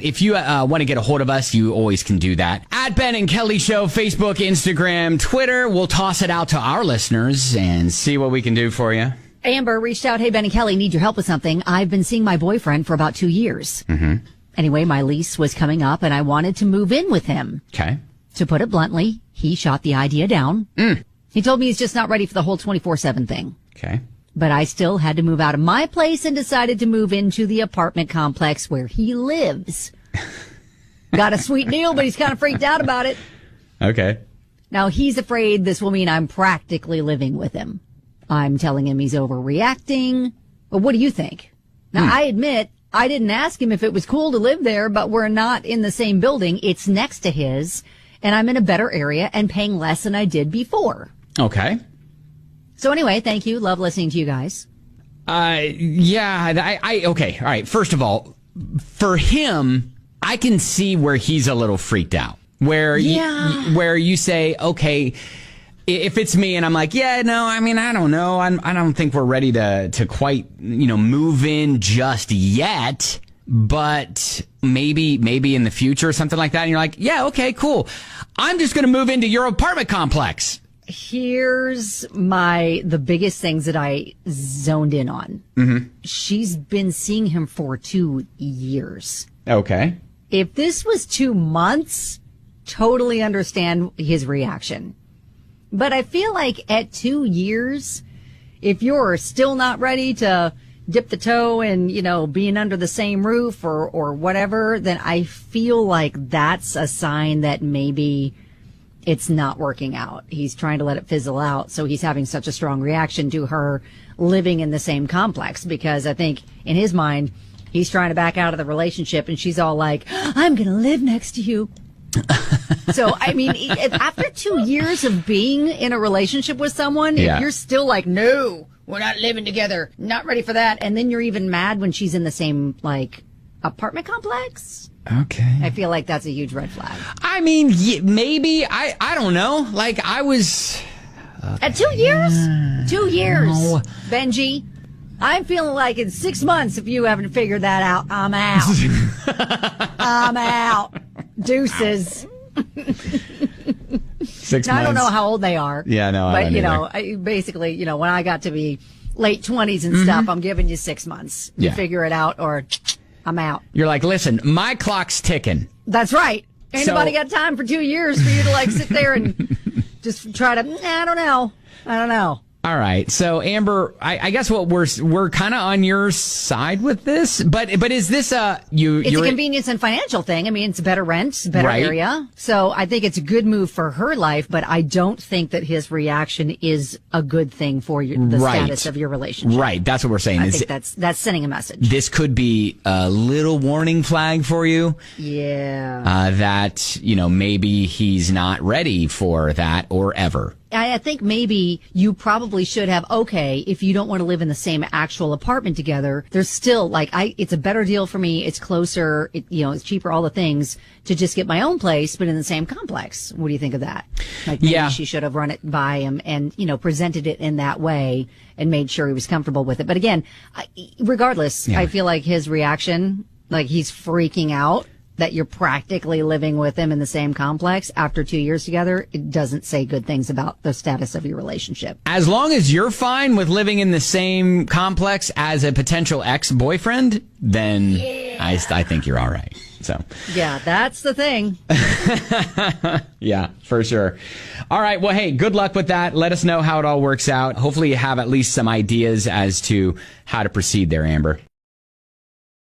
If you want to get a hold of us, you always can do that. At Ben and Kelly Show, Facebook, Instagram, Twitter. We'll toss it out to our listeners and see what we can do for you. Amber reached out, hey, Ben and Kelly, need your help with something. I've been seeing my boyfriend for about 2 years. Mm-hmm. Anyway, my lease was coming up and I wanted to move in with him. Okay. To put it bluntly, he shot the idea down. He told me he's just not ready for the whole 24/7 thing. Okay. But I still had to move out of my place and decided to move into the apartment complex where he lives. Got a sweet deal, but he's kind of freaked out about it. Okay. Now, he's afraid this will mean I'm practically living with him. I'm telling him he's overreacting. Well, what do you think? Now, I admit I didn't ask him if it was cool to live there, but we're not in the same building. It's next to his, and I'm in a better area and paying less than I did before. Okay. So anyway, thank you. Love listening to you guys. Yeah, okay. All right. First of all, for him, I can see where he's a little freaked out. Where you say, okay, if it's me and I'm like, yeah, no, I mean, I don't know. I don't think we're ready to quite, move in just yet. But maybe in the future or something like that. And you're like, yeah, okay, cool. I'm just going to move into your apartment complex. Here's the biggest things that I zoned in on. Mm-hmm. She's been seeing him for 2 years. Okay. If this was 2 months, totally understand his reaction. But I feel like at 2 years, if you're still not ready to dip the toe in, being under the same roof or whatever, then I feel like that's a sign that maybe it's not working out. He's trying to let it fizzle out. So he's having such a strong reaction to her living in the same complex, because I think in his mind, he's trying to back out of the relationship and she's all like, I'm going to live next to you. So, I mean, after 2 years of being in a relationship with someone, if you're still like, no, we're not living together, not ready for that. And then you're even mad when she's in the same, apartment complex. Okay. I feel like that's a huge red flag. I mean, maybe. I don't know. I was... Okay. At 2 years? 2 years. No. Benji, I'm feeling like in 6 months, if you haven't figured that out, I'm out. I'm out. Deuces. 6 months. I don't know how old they are. Yeah, no, I don't either. Basically, when I got to be late 20s and stuff, I'm giving you 6 months. You figure it out or I'm out. You're like, listen, my clock's ticking. That's right. Ain't nobody got time for 2 years for you to sit there and just try to, I don't know. All right. So, Amber, I guess what we're kind of on your side with this, but is this it's a convenience and financial thing. I mean, it's better rent, better area. So I think it's a good move for her life, but I don't think that his reaction is a good thing for the status of your relationship. Right. That's what we're saying. I think that's sending a message. This could be a little warning flag for you. Yeah. That, maybe he's not ready for that or ever. I think maybe you probably should have, if you don't want to live in the same actual apartment together, there's still it's a better deal for me. It's closer. It's cheaper, all the things to just get my own place, but in the same complex. What do you think of that? Maybe she should have run it by him and, presented it in that way and made sure he was comfortable with it. But again, regardless, I feel like his reaction, he's freaking out that you're practically living with him in the same complex after 2 years together, it doesn't say good things about the status of your relationship. As long as you're fine with living in the same complex as a potential ex-boyfriend, then I think you're all right. So yeah, that's the thing. Yeah, for sure. All right. Well, hey, good luck with that. Let us know how it all works out. Hopefully you have at least some ideas as to how to proceed there, Amber.